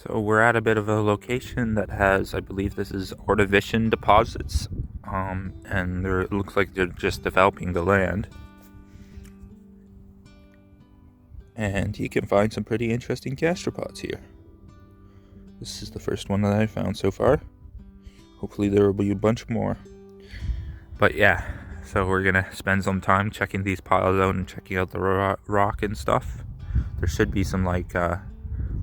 So we're at a bit of a location that has, I believe this is Ordovician deposits, and it looks like they're just developing the land. And you can find some pretty interesting gastropods here. This is the first one that I found so far. Hopefully there will be a bunch more. But yeah, so we're gonna spend some time checking these piles out and checking out the rock and stuff. There should be some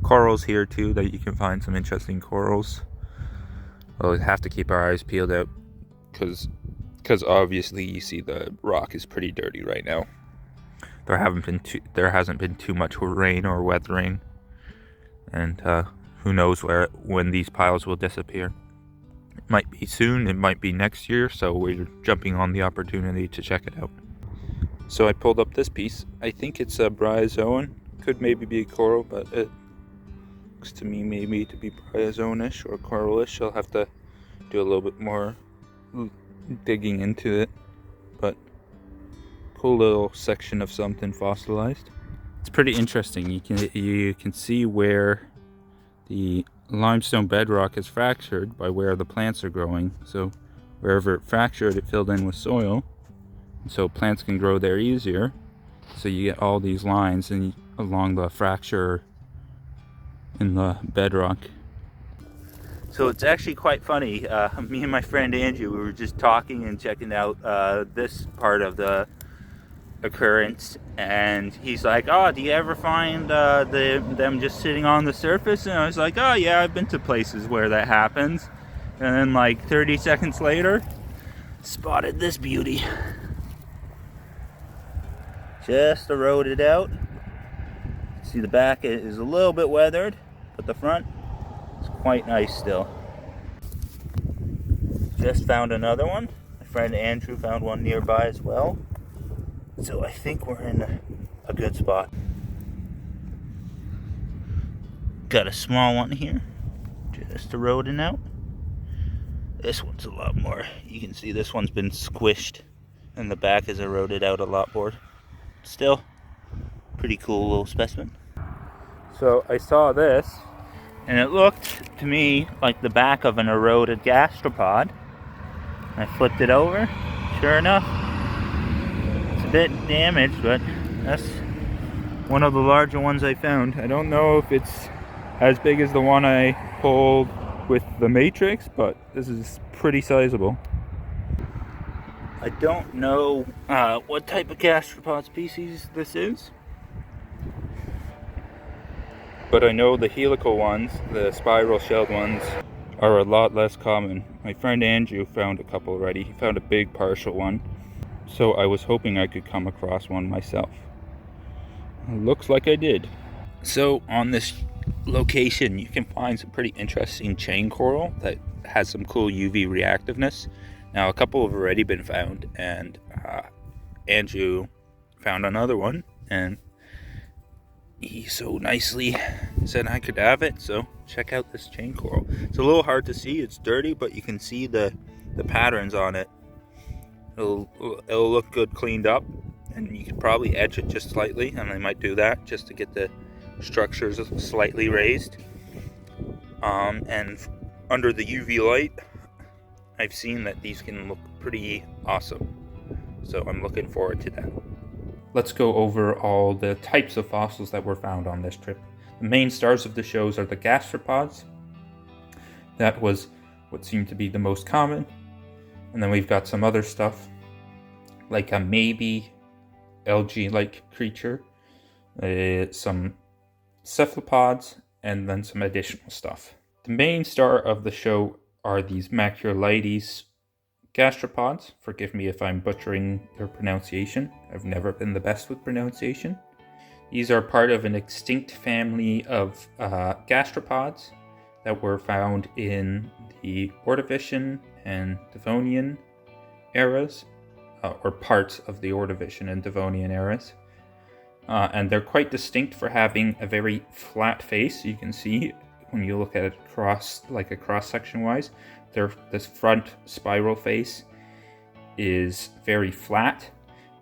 corals here too, that you can find some interesting corals. We'll have to keep our eyes peeled out because obviously you see the rock is pretty dirty right now. There hasn't been too much rain or weathering, and who knows when these piles will disappear. It might be soon, it might be next year, so we're jumping on the opportunity to check it out. So I pulled up this piece. I think it's a bryozoan. Could maybe be a coral, but it looks to me maybe to be bryozoan-ish or coral-ish. I'll have to do a little bit more digging into it, but cool little section of something fossilized. It's pretty interesting. You can see where the limestone bedrock is fractured by where the plants are growing. So wherever it fractured, it filled in with soil, so plants can grow there easier. So you get all these lines along the fracture in the bedrock. So it's actually quite funny. Me and my friend Andrew, we were just talking and checking out this part of the occurrence, and he's like, "Oh, do you ever find them just sitting on the surface?" And I was like, "Oh yeah, I've been to places where that happens." And then like 30 seconds later, spotted this beauty. Just eroded out. See, the back is a little bit weathered, but the front is quite nice still. Just found another one. My friend Andrew found one nearby as well. So I think we're in a good spot. Got a small one here, just eroding out. This one's a lot more. You can see this one's been squished, and the back is eroded out a lot more. Still, pretty cool little specimen. So I saw this, and it looked to me like the back of an eroded gastropod. I flipped it over. Sure enough, bit damaged, but that's one of the larger ones I found. I don't know if it's as big as the one I pulled with the matrix, but this is pretty sizable. I don't know what type of gastropod species this is, but I know the helical ones, the spiral shelled ones, are a lot less common. My friend Andrew found a couple already. He found a big partial one, so I was hoping I could come across one myself. Looks like I did. So on this location, you can find some pretty interesting chain coral that has some cool UV reactiveness. Now a couple have already been found, and Andrew found another one, and he so nicely said I could have it. So check out this chain coral. It's a little hard to see, it's dirty, but you can see the patterns on it. It'll look good cleaned up, and you could probably edge it just slightly, and I might do that just to get the structures slightly raised. And under the UV light, I've seen that these can look pretty awesome, so I'm looking forward to that. Let's go over all the types of fossils that were found on this trip. The main stars of the shows are the gastropods. That was what seemed to be the most common. And then we've got some other stuff, like a maybe algae-like creature, some cephalopods, and then some additional stuff. The main star of the show are these Macrolides gastropods. Forgive me if I'm butchering their pronunciation. I've never been the best with pronunciation. These are part of an extinct family of gastropods that were found in the Ordovician and Devonian eras, or parts of the Ordovician and Devonian eras. And they're quite distinct for having a very flat face. You can see when you look at it cross-section wise, this front spiral face is very flat,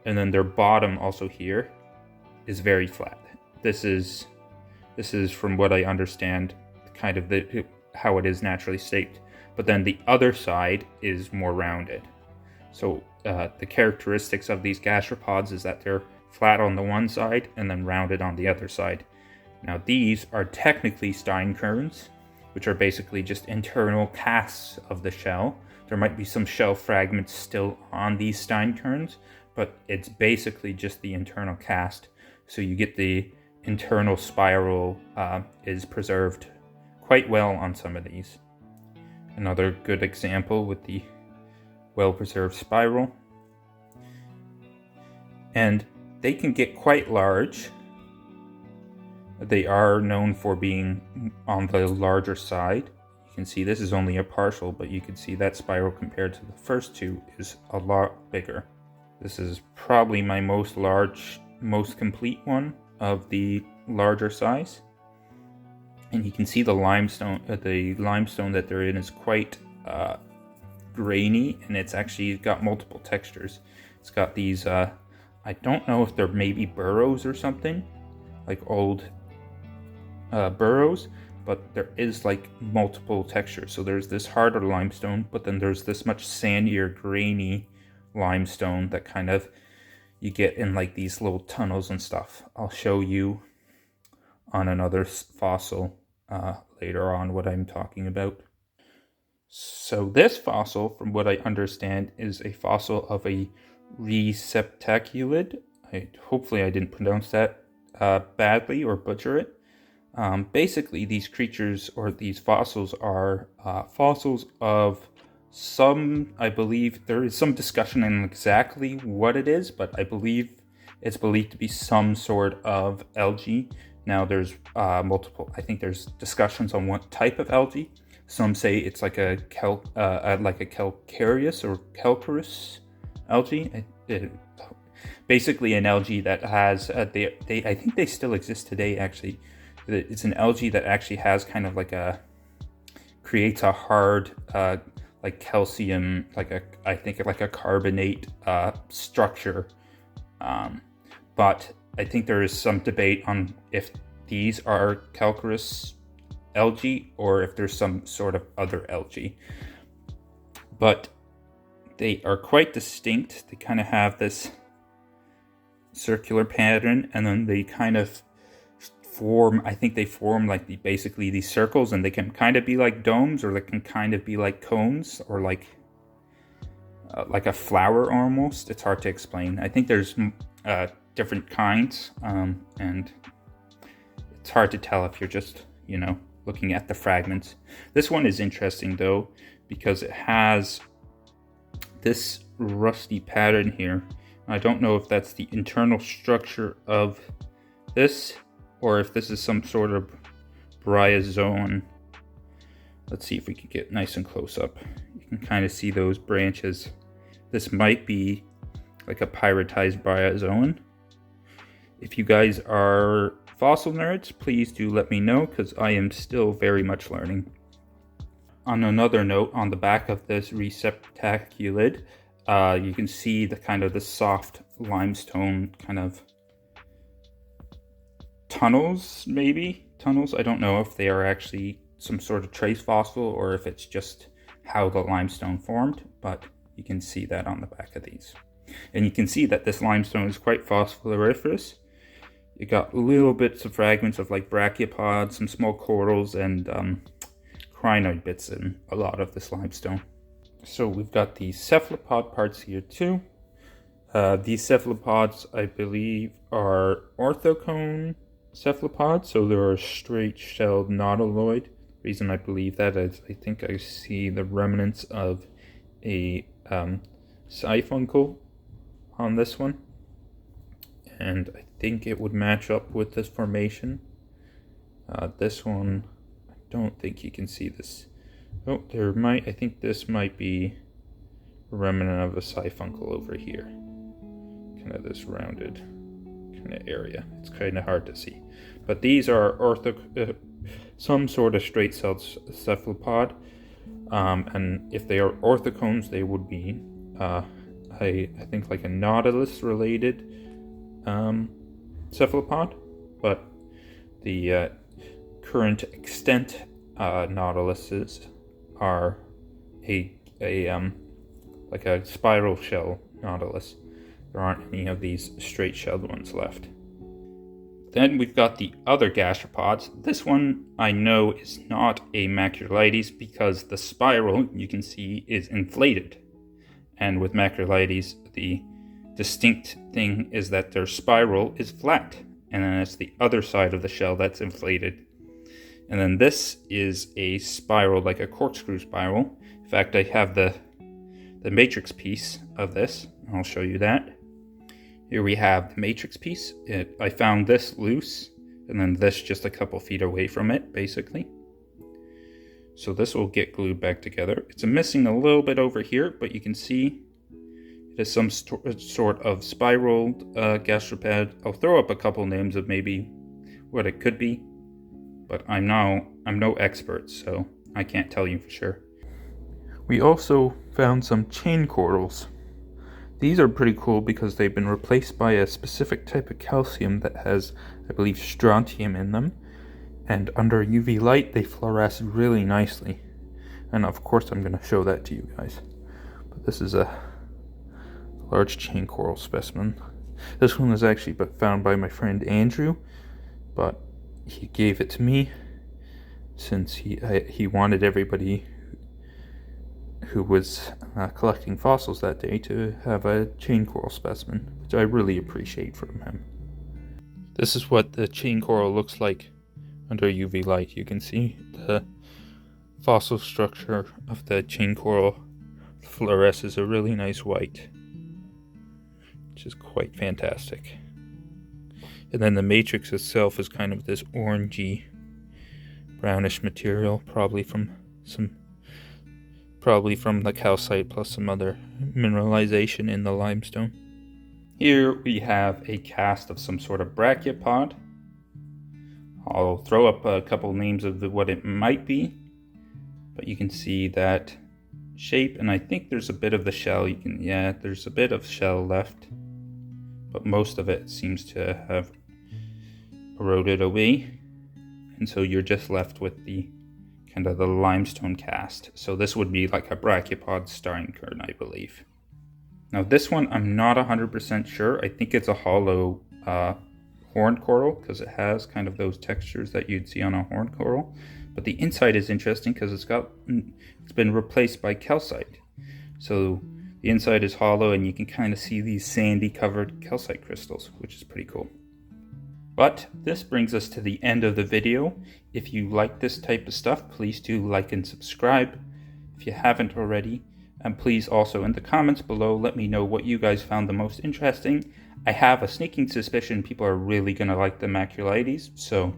and then their bottom also here is very flat. This is from what I understand kind of how it is naturally shaped. But then the other side is more rounded. So the characteristics of these gastropods is that they're flat on the one side and then rounded on the other side. Now these are technically steinkerns, which are basically just internal casts of the shell. There might be some shell fragments still on these steinkerns, but it's basically just the internal cast. So you get the internal spiral is preserved quite well on some of these. Another good example with the well-preserved spiral. And they can get quite large. They are known for being on the larger side. You can see this is only a partial, but you can see that spiral compared to the first two is a lot bigger. This is probably my most complete one of the larger size. And you can see the limestone that they're in is quite grainy, and it's actually got multiple textures. It's got these, I don't know if they're maybe burrows or something, like old burrows, but there is like multiple textures. So there's this harder limestone, but then there's this much sandier, grainy limestone that kind of you get in like these little tunnels and stuff. I'll show you on another fossil later on what I'm talking about. So this fossil, from what I understand, is a fossil of a receptaculid. Hopefully I didn't pronounce that badly or butcher it. Basically, these creatures or these fossils are fossils of some, I believe there is some discussion on exactly what it is, but I believe it's believed to be some sort of algae. Now there's multiple, I think there's discussions on what type of algae. Some say it's like a calcareous or calcareous algae. Basically an algae that has, I think they still exist today actually. It's an algae that actually has kind of like creates a hard, like calcium, I think like a carbonate structure. But I think there is some debate on if these are calcareous algae or if there's some sort of other algae. But they are quite distinct. They kind of have this circular pattern, and then they kind of form, I think they form like basically these circles, and they can kind of be like domes, or they can kind of be like cones, or like a flower almost. It's hard to explain. I think there's different kinds, and it's hard to tell if you're just, looking at the fragments. This one is interesting though, because it has this rusty pattern here. I don't know if that's the internal structure of this, or if this is some sort of bryozoan. Let's see if we can get nice and close up. You can kind of see those branches. This might be like a pyritized bryozoan. If you guys are fossil nerds, please do let me know, because I am still very much learning. On another note, on the back of this receptaculid, you can see the soft limestone kind of tunnels, I don't know if they are actually some sort of trace fossil or if it's just how the limestone formed, but you can see that on the back of these. And you can see that this limestone is quite phosphoriferous. You got little bits of fragments of like brachiopods, some small corals, and crinoid bits in a lot of this limestone. So we've got the cephalopod parts here too. These cephalopods, I believe, are orthocone cephalopods, so they're a straight-shelled nautiloid. The reason I believe that is I think I see the remnants of a siphuncle on this one, and I think it would match up with this formation. This one, I don't think you can see this. Oh, I think this might be a remnant of a siphuncle over here. Kind of this rounded kind of area. It's kind of hard to see. But these are some sort of straight-celled cephalopod. And if they are orthocones, they would be, I think, like a nautilus-related cephalopod. But the current extent nautiluses are like a spiral shell nautilus. There aren't any of these straight shelled ones left. Then we've got the other gastropods. This one I know is not a macrolides because the spiral, you can see, is inflated. And with macrolides, the distinct thing is that their spiral is flat. And then it's the other side of the shell that's inflated. And then this is a spiral, like a corkscrew spiral. In fact, I have the matrix piece of this. I'll show you that. Here we have the matrix piece. I found this loose, and then this just a couple feet away from it, basically. So this will get glued back together. It's missing a little bit over here, but you can see it is some sort of spiraled gastropod. I'll throw up a couple names of maybe what it could be, but I'm no expert, so I can't tell you for sure. We also found some chain corals. These are pretty cool because they've been replaced by a specific type of calcium that has, I believe, strontium in them. And under UV light, they fluoresce really nicely. And of course, I'm going to show that to you guys. But this is a large chain coral specimen. This one was actually found by my friend Andrew, but he gave it to me since he wanted everybody who was collecting fossils that day to have a chain coral specimen, which I really appreciate from him. This is what the chain coral looks like under UV light. You can see the fossil structure of the chain coral fluoresces a really nice white, which is quite fantastic. And then the matrix itself is kind of this orangey brownish material, probably from the calcite plus some other mineralization in the limestone. Here we have a cast of some sort of brachiopod. I'll throw up a couple names of what it might be, but you can see that shape, and I think there's a bit of the shell. There's a bit of shell left, but most of it seems to have eroded away, and so you're just left with the kind of the limestone cast. So this would be like a brachiopod steinkern, I believe. Now this one I'm not 100% sure. I think it's a hollow horned coral because it has kind of those textures that you'd see on a horned coral. But the inside is interesting because it's been replaced by calcite. So the inside is hollow and you can kind of see these sandy covered calcite crystals, which is pretty cool. But this brings us to the end of the video. If you like this type of stuff, please do like and subscribe if you haven't already. And please also in the comments below, let me know what you guys found the most interesting. I have a sneaking suspicion people are really going to like the macrolides, so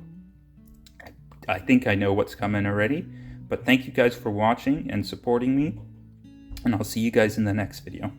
I think I know what's coming already. But thank you guys for watching and supporting me, and I'll see you guys in the next video.